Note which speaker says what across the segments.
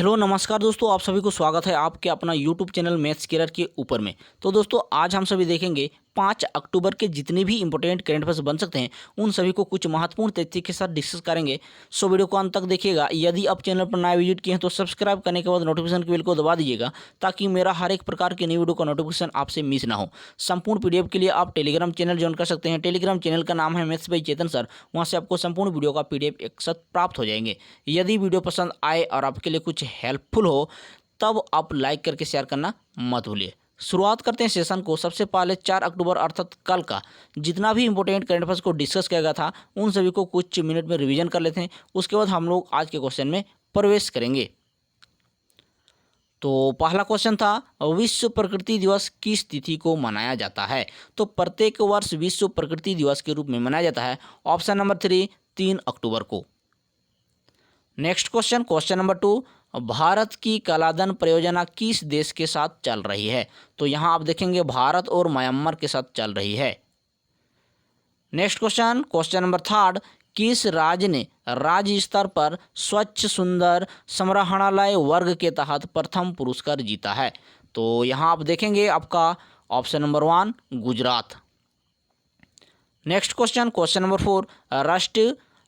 Speaker 1: Hello नमस्कार दोस्तों, आप सभी को स्वागत है आपके अपना यूट्यूब चैनल मैथ्स करियर के ऊपर में। तो दोस्तों आज हम सभी देखेंगे 5 अक्टूबर के जितने भी इंपॉर्टेंट करंट अफेयर्स बन सकते हैं उन सभी को कुछ महत्वपूर्ण तथ्य के साथ डिस्कस करेंगे। सो वीडियो को अंत तक देखिएगा। यदि आप चैनल पर नया विजिट किए हैं तो सब्सक्राइब करने के बाद नोटिफिकेशन के बेल को दबा दीजिएगा ताकि मेरा हर एक प्रकार की नई वीडियो का नोटिफिकेशन आपसे मिस ना हो। संपूर्ण पीडीएफ के लिए आप टेलीग्राम चैनल ज्वाइन कर सकते हैं। टेलीग्राम चैनल का नाम है मैथ्स बाय चेतन सर। वहाँ से आपको संपूर्ण वीडियो का पीडीएफ एक साथ प्राप्त हो जाएंगे। यदि वीडियो पसंद आए और आपके लिए कुछ हेल्पफुल हो तब आप लाइक करके शेयर करना मत भूलिए। शुरुआत करते हैं सेशन को। सबसे पहले 4 अक्टूबर अर्थात कल का जितना भी इंपॉर्टेंट करंट अफेयर्स को डिस्कस किया गया था उन सभी को कुछ मिनट में रिवीजन कर लेते हैं। उसके बाद हम लोग आज के क्वेश्चन में प्रवेश करेंगे। तो पहला क्वेश्चन था विश्व प्रकृति दिवस किस तिथि को मनाया जाता है। तो प्रत्येक वर्ष विश्व प्रकृति दिवस के रूप में मनाया जाता है। ऑप्शन नंबर 3 3 अक्टूबर को। Next question, question number 2, Bharat की कलादान परियोजना किस देश के साथ चल रही है। तो यहाँ आप देखेंगे भारत और म्यांमार के साथ चल रही है। नेक्स्ट क्वेश्चन, क्वेश्चन नंबर 3, किस राज्य ने राज्य स्तर पर स्वच्छ सुंदर संग्रहालय वर्ग के तहत प्रथम पुरस्कार जीता है। तो यहाँ आप देखेंगे आपका option number 1 Gujarat. Next question, question number 4,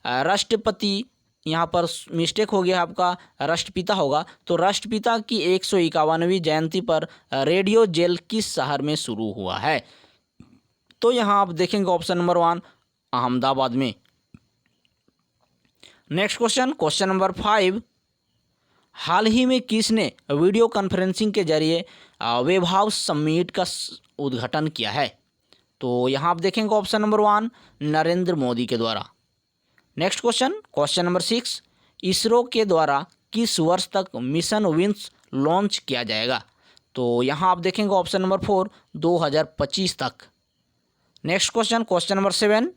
Speaker 1: राष्ट्रपति, यहाँ पर मिस्टेक हो गया आपका, राष्ट्रपिता होगा। तो राष्ट्रपिता की 151वीं जयंती पर रेडियो जेल किस शहर में शुरू हुआ है। तो यहाँ आप देखेंगे ऑप्शन नंबर 1 अहमदाबाद में। नेक्स्ट क्वेश्चन, क्वेश्चन नंबर 5, हाल ही में किसने वीडियो कॉन्फ्रेंसिंग के जरिए वेब हाउस समिट का उद्घाटन किया है। तो यहाँ आप देखेंगे ऑप्शन नंबर 1 नरेंद्र मोदी के द्वारा। Next question, question number 6, ISRO के द्वारा किस वर्ष तक मिशन विंग्स लॉन्च किया जाएगा। तो यहाँ आप देखेंगे ऑप्शन नंबर 4 2025 तक। Next question, question number 7,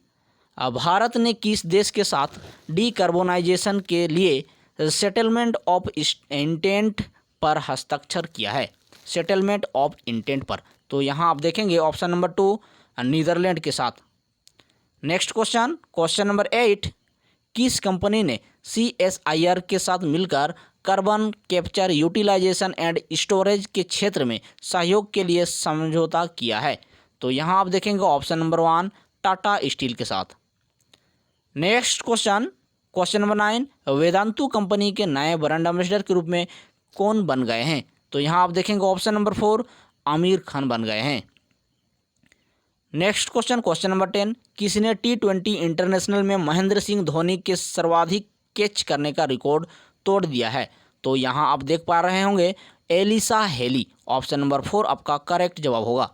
Speaker 1: Bharat ने किस देश के साथ डीकार्बोनाइजेशन के लिए सेटलमेंट ऑफ इंटेंट पर हस्ताक्षर किया है। सेटलमेंट ऑफ इंटेंट पर। तो यहाँ आप देखेंगे ऑप्शन नंबर 2 नीदरलैंड के साथ। नेक्स्ट क्वेश्चन, क्वेश्चन नंबर 8, किस कंपनी ने CSIR के साथ मिलकर carbon capture utilisation and storage के क्षेत्र में सहयोग के लिए समझौता किया है। तो यहाँ आप देखेंगे ऑप्शन नंबर 1 टाटा स्टील के साथ। Next question, question number 9, Vedantu company के नए ब्रांड एम्बेसडर के रूप में कौन बन गए हैं। तो यहाँ आप देखेंगे ऑप्शन नंबर 4 आमिर खान बन गए हैं। नेक्स्ट क्वेश्चन, क्वेश्चन नंबर 10, किसने T20 इंटरनेशनल में महेंद्र सिंह धोनी के सर्वाधिक कैच करने का रिकॉर्ड तोड़ दिया है। तो यहाँ आप देख पा रहे होंगे एलिसा हेली। ऑप्शन नंबर 4 आपका करेक्ट जवाब होगा।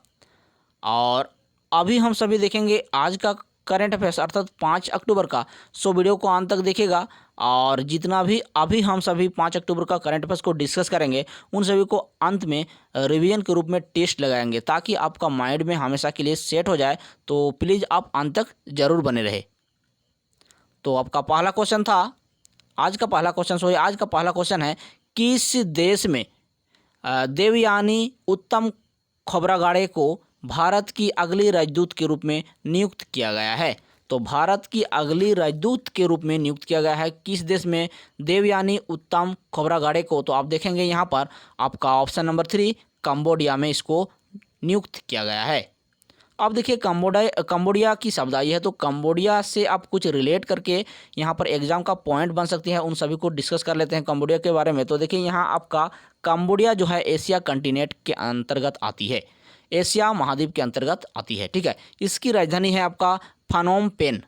Speaker 1: और अभी हम सभी देखेंगे आज का करंट अफेयर्स अर्थात 5 अक्टूबर का। सो वीडियो को अंत तक देखिएगा और जितना भी अभी हम सभी 5 अक्टूबर का करंट अफेयर्स को डिस्कस करेंगे उन सभी को अंत में रिवीजन के रूप में टेस्ट लगाएंगे ताकि आपका माइंड में हमेशा के लिए सेट हो जाए। तो प्लीज़ आप अंत तक जरूर बने रहे। तो आपका पहला क्वेश्चन था आज का पहला क्वेश्चन है किस देश में देवयानी उत्तम खोब्रागड़े को भारत की अगली राजदूत के रूप में नियुक्त किया गया है। तो भारत की अगली राजदूत के रूप में नियुक्त किया गया है किस देश में देवयानी उत्तम खोब्रागड़े को। तो आप देखेंगे यहाँ पर आपका ऑप्शन नंबर 3 कंबोडिया में इसको नियुक्त किया गया है। अब देखिए कंबोडिया की शब्द आई है तो कंबोडिया से आप कुछ रिलेट करके यहाँ पर एग्जाम का पॉइंट बन सकती है। उन सभी को डिस्कस कर लेते हैं कंबोडिया के बारे में। तो देखिए यहाँ आपका कंबोडिया जो है एशिया कंटिनेंट के अंतर्गत आती है, एशिया महाद्वीप के अंतर्गत आती है। ठीक है, इसकी राजधानी है आपका फनोम पेन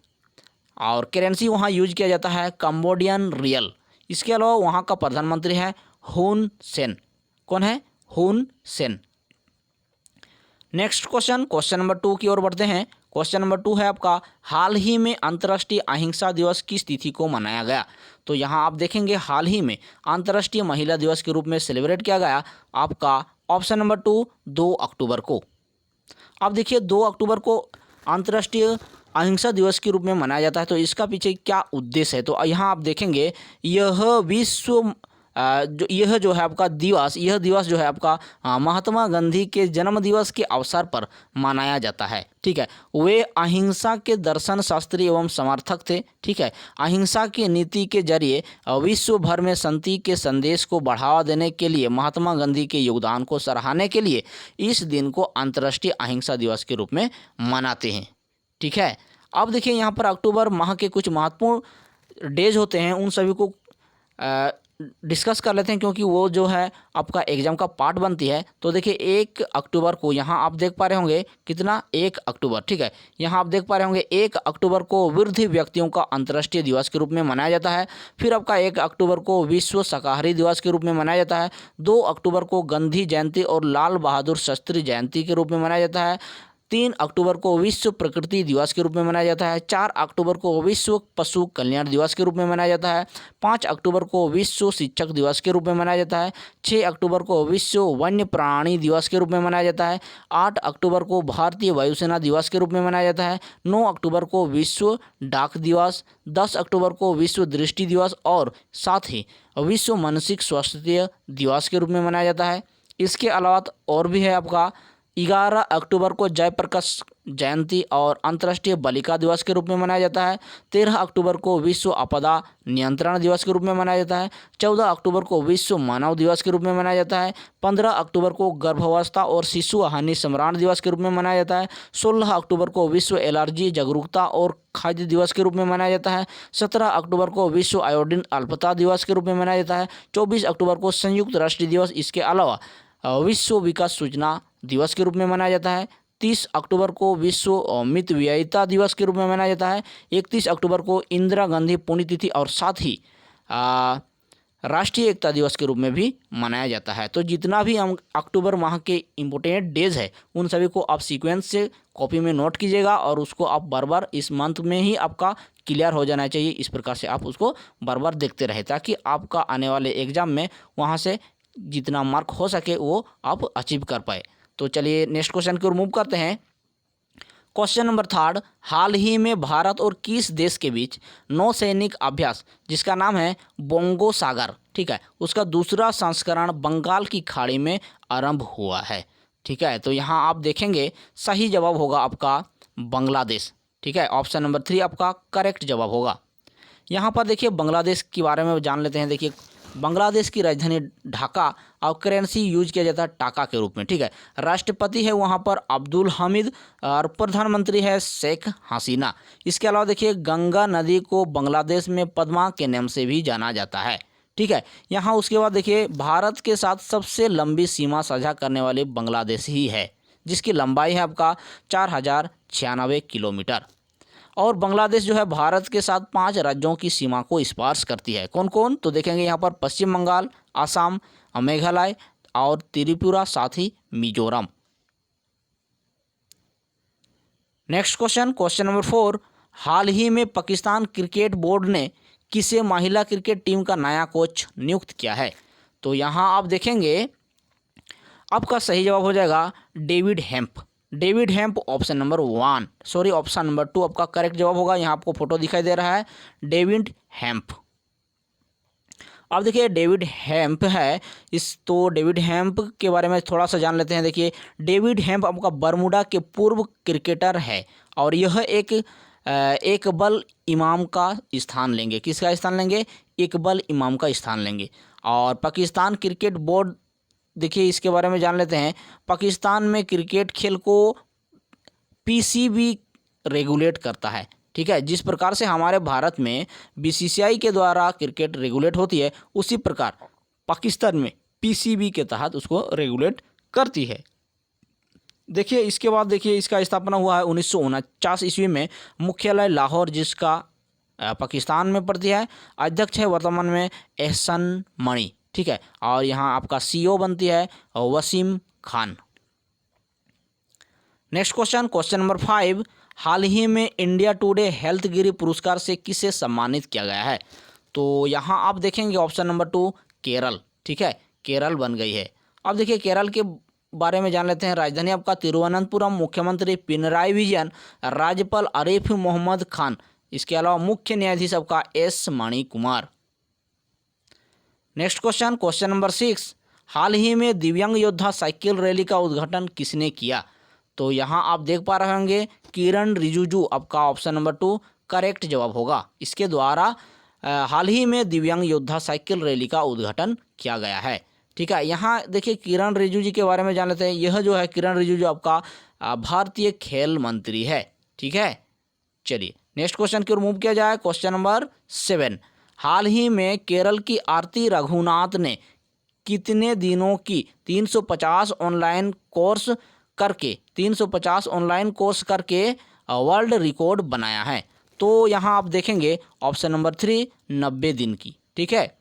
Speaker 1: और करेंसी वहाँ यूज किया जाता है कंबोडियन रियल। इसके अलावा वहाँ का प्रधानमंत्री है हुन सेन। कौन है? हुन Sen. Next question, question number 2 की ओर बढ़ते हैं। क्वेश्चन नंबर 2 है आपका हाल ही में अंतर्राष्ट्रीय अहिंसा दिवस किस तिथि को मनाया गया। तो यहाँ आप देखेंगे हाल ही में अंतर्राष्ट्रीय महिला दिवस के रूप में सेलिब्रेट किया गया आपका ऑप्शन नंबर 2 2 अक्टूबर को। अब देखिए 2 अक्टूबर को अंतर्राष्ट्रीय अहिंसा दिवस के रूप में मनाया जाता है तो इसका पीछे क्या उद्देश्य है। तो यहाँ आप देखेंगे यह विश्व जो यह जो है आपका दिवस, यह दिवस जो है आपका महात्मा गांधी के जन्म दिवस के अवसर पर मनाया जाता है। ठीक है, वे अहिंसा के दर्शन शास्त्री एवं समर्थक थे। ठीक है, अहिंसा की नीति के जरिए विश्व भर में शांति के संदेश को बढ़ावा देने के लिए महात्मा गांधी के योगदान को सराहने के लिए इस दिन को अंतर्राष्ट्रीय अहिंसा दिवस के रूप में मनाते हैं। ठीक है, अब देखिए यहाँ पर अक्टूबर माह के कुछ महत्वपूर्ण डेज होते हैं, उन सभी को डिस्कस कर लेते हैं, क्योंकि वो जो है आपका एग्जाम का पार्ट बनती है। तो देखिए 1 अक्टूबर को यहाँ आप देख पा रहे होंगे कितना, 1 अक्टूबर। ठीक है, यहाँ आप देख पा रहे होंगे 1 अक्टूबर को वृद्ध व्यक्तियों का अंतर्राष्ट्रीय दिवस के रूप में मनाया जाता है। फिर आपका 1 अक्टूबर को विश्व शाकाहारी दिवस के रूप में मनाया जाता है। 2 अक्टूबर को गांधी जयंती और लाल बहादुर शास्त्री जयंती के रूप में मनाया जाता है। 3 अक्टूबर को विश्व प्रकृति दिवस के रूप में मनाया जाता है। 4 अक्टूबर को विश्व पशु कल्याण दिवस के रूप में मनाया जाता है। 5 अक्टूबर को विश्व शिक्षक दिवस के रूप में मनाया जाता है। 6 अक्टूबर को विश्व वन्य प्राणी दिवस के रूप में मनाया जाता है। 8 अक्टूबर को भारतीय वायुसेना दिवस के रूप में मनाया जाता है। 9 अक्टूबर को विश्व डाक दिवस। 10 अक्टूबर को विश्व दृष्टि दिवस और साथ ही विश्व मानसिक स्वास्थ्य दिवस के रूप में मनाया जाता है। इसके अलावा और भी है आपका 11 अक्टूबर को जयप्रकाश जयंती और अंतर्राष्ट्रीय बालिका दिवस के रूप में मनाया जाता है। 13 अक्टूबर को विश्व आपदा नियंत्रण दिवस के रूप में मनाया जाता है। 14 अक्टूबर को विश्व मानव दिवस के रूप में मनाया जाता है। 15 अक्टूबर को गर्भावस्था और शिशु हानि स्मरण दिवस के रूप में मनाया जाता है। 16 अक्टूबर को विश्व एलर्जी जागरूकता और खाद्य दिवस के रूप में मनाया जाता है। 17 अक्टूबर को विश्व आयोडीन अल्पता दिवस के रूप में मनाया जाता है। 24 अक्टूबर को संयुक्त राष्ट्र दिवस, इसके अलावा विश्व विकास सूचना दिवस के रूप में मनाया जाता है। 30 अक्टूबर को विश्व मितव्ययिता दिवस के रूप में मनाया जाता है। 31 अक्टूबर को इंदिरा गांधी पुण्यतिथि और साथ ही राष्ट्रीय एकता दिवस के रूप में भी मनाया जाता है। तो जितना भी हम अक्टूबर माह के इम्पोर्टेंट डेज है उन सभी को आप सीक्वेंस से कॉपी में नोट कीजिएगा और उसको आप बार बार इस मंथ में ही आपका क्लियर हो जाना चाहिए। इस प्रकार से आप उसको बार बार देखते रहे ताकि आपका आने वाले एग्जाम में वहाँ से जितना मार्क हो सके वो आप अचीव कर पाए। तो चलिए नेक्स्ट क्वेश्चन की ओर मूव करते हैं। क्वेश्चन नंबर 3, हाल ही में भारत और किस देश के बीच नौसैनिक अभ्यास जिसका नाम है बोंगो सागर, ठीक है, उसका दूसरा संस्करण बंगाल की खाड़ी में आरंभ हुआ है। ठीक है, तो यहाँ आप देखेंगे सही जवाब होगा आपका बांग्लादेश। ठीक है, ऑप्शन नंबर 3 आपका करेक्ट जवाब होगा। यहाँ पर देखिए बांग्लादेश के बारे में जान लेते हैं। देखिए बांग्लादेश की राजधानी ढाका और करेंसी यूज किया जाता है टाका के रूप में। ठीक है, राष्ट्रपति है वहाँ पर अब्दुल हामिद और प्रधानमंत्री है शेख हसीना। इसके अलावा देखिए गंगा नदी को बांग्लादेश में पद्मा के नाम से भी जाना जाता है। ठीक है, यहाँ उसके बाद देखिए भारत के साथ सबसे लंबी सीमा साझा करने वाले बांग्लादेश ही है जिसकी लंबाई है आपका 4096 किलोमीटर। और बांग्लादेश जो है भारत के साथ 5 राज्यों की सीमा को स्पर्श करती है। कौन कौन? तो देखेंगे यहाँ पर पश्चिम बंगाल, असम, मेघालय और त्रिपुरा, साथ ही Mizoram. Next question, question number 4, हाल ही में पाकिस्तान क्रिकेट बोर्ड ने किसे महिला क्रिकेट टीम का नया कोच नियुक्त किया है? तो यहाँ आप देखेंगे आपका सही जवाब हो जाएगा David hemp. David hemp option number 1, sorry option number 2 आपका करेक्ट जवाब होगा। यहाँ आपको फोटो दिखाई दे रहा है डेविड हेम्प। अब देखिए डेविड हेम्प है तो डेविड हेम्प के बारे में थोड़ा सा जान लेते हैं। देखिए डेविड हेम्प आपका बरमूडा के पूर्व क्रिकेटर है और यह इकबाल इमाम का स्थान लेंगे। किसका स्थान लेंगे? इकबाल इमाम का स्थान लेंगे। और पाकिस्तान क्रिकेट बोर्ड, देखिए इसके बारे में जान लेते हैं। पाकिस्तान में क्रिकेट खेल को पीसीबी रेगुलेट करता है। ठीक है, जिस प्रकार से हमारे भारत में बीसीसीआई के द्वारा क्रिकेट रेगुलेट होती है उसी प्रकार पाकिस्तान में पीसीबी के तहत उसको रेगुलेट करती है। देखिए इसके बाद देखिए इसका स्थापना हुआ है 1949 ईस्वी में। मुख्यालय लाहौर जिसका पाकिस्तान में पड़ती है। अध्यक्ष है वर्तमान में एहसन मणि। ठीक है, और यहाँ आपका सीईओ बनती है Wasim Khan. Next question, question number 5, हाल ही में इंडिया टुडे हेल्थ गिरी पुरस्कार से किसे सम्मानित किया गया है? तो यहाँ आप देखेंगे ऑप्शन नंबर 2 केरल। ठीक है, केरल बन गई है। अब देखिए केरल के बारे में जान लेते हैं। राजधानी आपका तिरुवनंतपुरम, मुख्यमंत्री पिनराई विजयन, राज्यपाल आरिफ मोहम्मद खान, इसके अलावा मुख्य न्यायाधीश आपका S Mani Kumar. Next question, question number 6, हाल ही में दिव्यांग योद्धा साइकिल रैली का उद्घाटन किसने किया? तो यहाँ आप देख पा रहे होंगे किरण रिजिजू, आपका ऑप्शन नंबर 2 करेक्ट जवाब होगा। इसके द्वारा हाल ही में दिव्यांग योद्धा साइकिल रैली का उद्घाटन किया गया है। ठीक है, यहाँ देखिए किरण रिजिजू जी के बारे में जान लेते हैं। यह जो है किरण रिजिजू आपका भारतीय खेल मंत्री है। ठीक है, चलिए नेक्स्ट क्वेश्चन की ओर मूव किया जाए। क्वेश्चन नंबर 7, हाल ही में केरल की आरती रघुनाथ ने कितने दिनों की 350 ऑनलाइन कोर्स करके वर्ल्ड रिकॉर्ड बनाया है? तो यहाँ आप देखेंगे ऑप्शन नंबर 3 90 दिन की। ठीक है,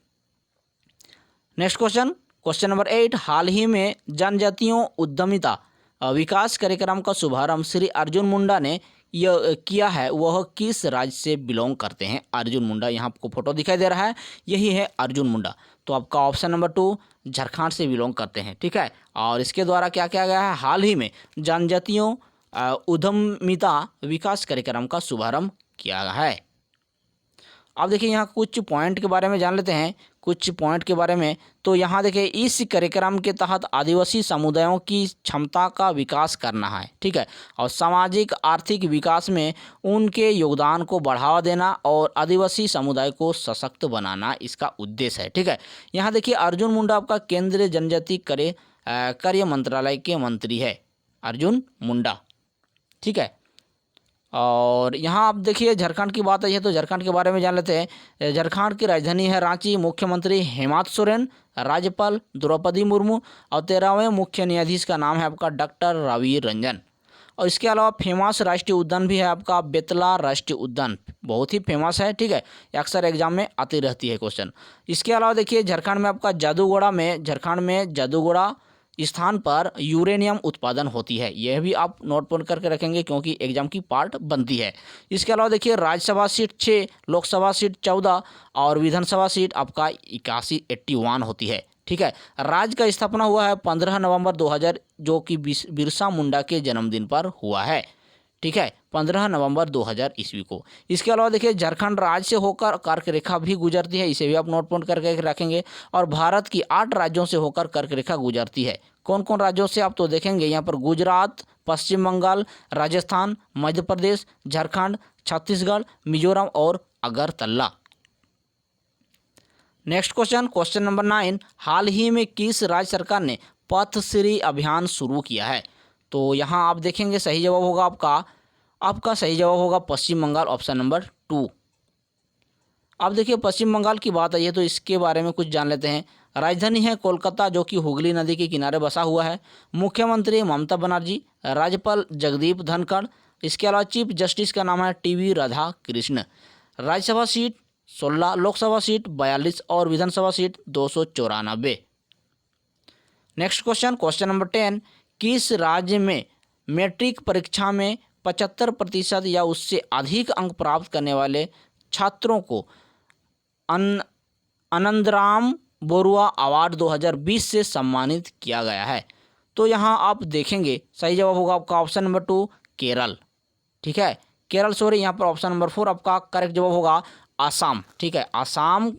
Speaker 1: नेक्स्ट क्वेश्चन, क्वेश्चन नंबर 8, हाल ही में जनजातीयों उद्यमिता विकास कार्यक्रम का शुभारंभ श्री अर्जुन मुंडा ने यह किया है, वह किस राज्य से बिलोंग करते हैं? अर्जुन मुंडा, यहाँ आपको फोटो दिखाई दे रहा है, यही है अर्जुन मुंडा। तो आपका ऑप्शन नंबर 2 झारखंड से बिलोंग करते हैं। ठीक है, और इसके द्वारा क्या किया गया है? हाल ही में जनजातीयों उद्यमिता विकास कार्यक्रम का शुभारंभ किया है। अब देखिए यहाँ कुछ पॉइंट के बारे में जान लेते हैं, कुछ पॉइंट के बारे में। तो यहाँ देखिए इस कार्यक्रम के तहत आदिवासी समुदायों की क्षमता का विकास करना है। ठीक है, और सामाजिक आर्थिक विकास में उनके योगदान को बढ़ावा देना और आदिवासी समुदाय को सशक्त बनाना इसका उद्देश्य है। ठीक है, यहाँ देखिए अर्जुन मुंडा आपका केंद्रीय जनजातीय कार्य मंत्रालय के मंत्री है, अर्जुन मुंडा। ठीक है, और यहाँ आप देखिए झारखंड की बात आई है तो झारखंड के बारे में जान लेते हैं। झारखंड की राजधानी है रांची, मुख्यमंत्री हेमंत सोरेन, राज्यपाल द्रौपदी मुर्मू और 13वें मुख्य न्यायाधीश का नाम है आपका डॉक्टर रवि रंजन। और इसके अलावा फेमस राष्ट्रीय उद्यान भी है आपका बेतला राष्ट्रीय उद्यान, बहुत ही फेमस है। ठीक है, अक्सर एग्जाम में आती रहती है क्वेश्चन। इसके अलावा देखिए झारखंड में आपका झारखंड में जादूगोड़ा स्थान पर यूरेनियम उत्पादन होती है, यह भी आप नोट डाउन करके रखेंगे क्योंकि एग्जाम की पार्ट बनती है। इसके अलावा देखिए राज्यसभा सीट 6, लोकसभा सीट 14 और विधानसभा सीट आपका 81 होती है। ठीक है, राज्य का स्थापना हुआ है 15 नवंबर 2000, जो कि बिरसा मुंडा के जन्मदिन पर हुआ है। ठीक है, 15 नवंबर 2000 ईस्वी को। इसके अलावा देखिए झारखंड राज्य से होकर कर्क रेखा भी गुजरती है, इसे भी आप नोट डाउन करके रखेंगे। और भारत की 8 राज्यों से होकर कर्क रेखा गुजरती है। कौन कौन राज्यों से आप तो देखेंगे यहाँ पर गुजरात, पश्चिम बंगाल, राजस्थान, मध्य प्रदेश, झारखंड, छत्तीसगढ़, मिजोरम और Agartala. Next question, question number 9, हाल ही में किस राज्य सरकार ने पथश्री अभियान शुरू किया है? तो यहाँ आप देखेंगे सही जवाब होगा आपका सही जवाब होगा पश्चिम बंगाल, ऑप्शन नंबर 2। अब देखिए पश्चिम बंगाल की बात आई है तो इसके बारे में कुछ जान लेते हैं। राजधानी है कोलकाता, जो कि हुगली नदी के किनारे बसा हुआ है। मुख्यमंत्री ममता बनर्जी, राज्यपाल जगदीप धनखड़। इसके अलावा चीफ जस्टिस का नाम है T V Radha Krishna. Rajya Sabha seat 16, Lok Sabha seat 42 और Vidhan Sabha seat 294। Next question, question number 10, किस राज्य में मैट्रिक परीक्षा में 75% या उससे अधिक अंक प्राप्त करने वाले छात्रों को आनंदराम बोरुआ अवार्ड 2020 से सम्मानित किया गया है? तो यहाँ आप देखेंगे सही जवाब होगा आपका ऑप्शन नंबर 2 केरल। ठीक है, केरल, सॉरी, यहाँ पर ऑप्शन नंबर 4 आपका करेक्ट जवाब होगा आसाम। ठीक है, आसाम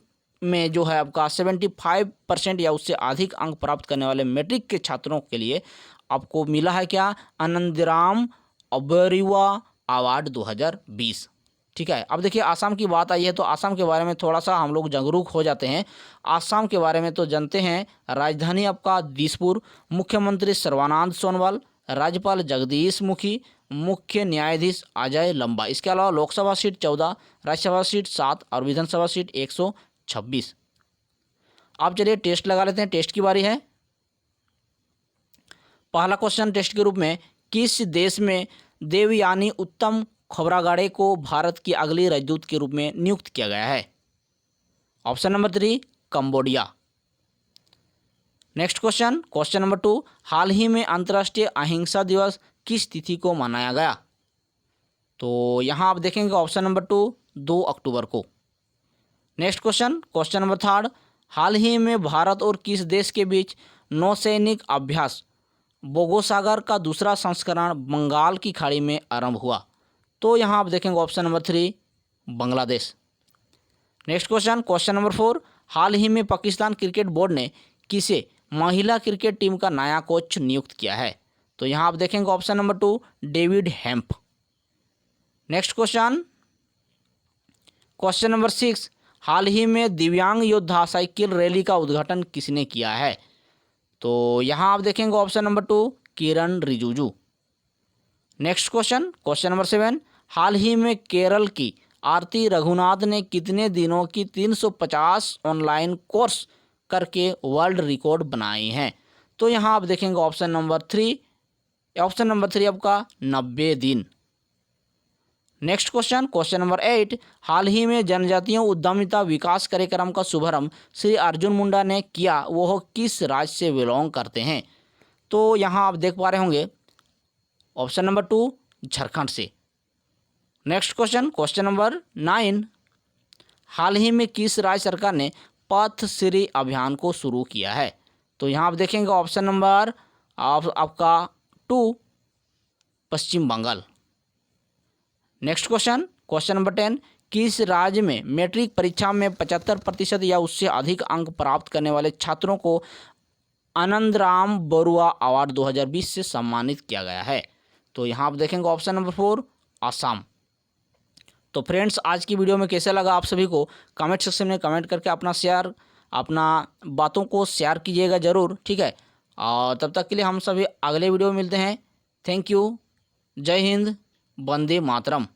Speaker 1: में जो है आपका 75% या उससे अधिक अंक प्राप्त करने वाले मैट्रिक के छात्रों के लिए आपको मिला है क्या? आनंदराम बोरुआ अवार्ड 2020। ठीक है, अब देखिए आसाम की बात आई है तो आसाम के बारे में थोड़ा सा हम लोग जागरूक हो जाते हैं। आसाम के बारे में तो जानते हैं, राजधानी आपका दिसपुर, मुख्यमंत्री सर्बानंद सोनोवाल, राज्यपाल जगदीश मुखी, मुख्य न्यायाधीश अजय लंबा। इसके अलावा लोकसभा सीट 14, राज्यसभा सीट 7 और विधानसभा सीट 126। अब चलिए टेस्ट लगा लेते हैं, टेस्ट की बारी है। पहला क्वेश्चन टेस्ट के रूप में, किस देश में देवयानी उत्तम खोब्रागड़े को भारत की अगली राजदूत के रूप में नियुक्त किया गया है? Option number 3 Cambodia. Next question, question number 2, हाल ही में अंतर्राष्ट्रीय अहिंसा दिवस किस तिथि को मनाया गया? तो यहाँ आप देखेंगे ऑप्शन नंबर 2 अक्टूबर को। नेक्स्ट क्वेश्चन, क्वेश्चन नंबर 3, हाल ही में भारत और किस देश के बीच नौसैनिक अभ्यास बोगोसागर का दूसरा संस्करण बंगाल की खाड़ी में आरंभ हुआ? तो यहाँ आप देखेंगे option number 3 Bangladesh. Next question, question number 4, हाल ही में पाकिस्तान क्रिकेट बोर्ड ने किसे महिला क्रिकेट टीम का नया कोच नियुक्त किया है? तो यहाँ आप देखेंगे option number 2 David hemp. Next question, question number 6, हाल ही में दिव्यांग योद्धा साइकिल रैली का उद्घाटन किसने किया है? तो यहाँ आप देखेंगे option number 2 Kiren Rijiju. Next question, question number 7, हाल ही में केरल की आरती रघुनाथ ने कितने दिनों की 350 ऑनलाइन कोर्स करके वर्ल्ड रिकॉर्ड बनाए हैं? तो यहाँ आप देखेंगे ऑप्शन नंबर 3, ऑप्शन नंबर 3 आपका 90 दिन। नेक्स्ट क्वेश्चन, क्वेश्चन नंबर 8, हाल ही में जनजातीय उद्यमिता विकास कार्यक्रम का शुभारंभ श्री अर्जुन मुंडा ने किया, वह किस राज्य से बिलोंग करते हैं? तो यहाँ आप देख पा रहे होंगे ऑप्शन नंबर 2 झारखंड से। नेक्स्ट क्वेश्चन, क्वेश्चन नंबर 9, हाल ही में किस राज्य सरकार ने पथ श्री अभियान को शुरू किया है? तो यहाँ आप देखेंगे ऑप्शन नंबर आपका 2 Paschim Bengal. Next question, question number 10, किस राज्य में मैट्रिक परीक्षा में 75% या उससे अधिक अंक प्राप्त करने वाले छात्रों को आनंदराम बरुआ अवार्ड 2020 से सम्मानित किया गया है? तो यहाँ आप देखेंगे ऑप्शन नंबर 4 आसाम। तो फ्रेंड्स, आज की वीडियो में कैसा लगा आप सभी को कमेंट सेक्शन में कमेंट करके अपना बातों को शेयर कीजिएगा ज़रूर, ठीक है। और तब तक के लिए हम सभी अगले वीडियो में मिलते हैं। थैंक यू, जय हिंद, वंदे मातरम।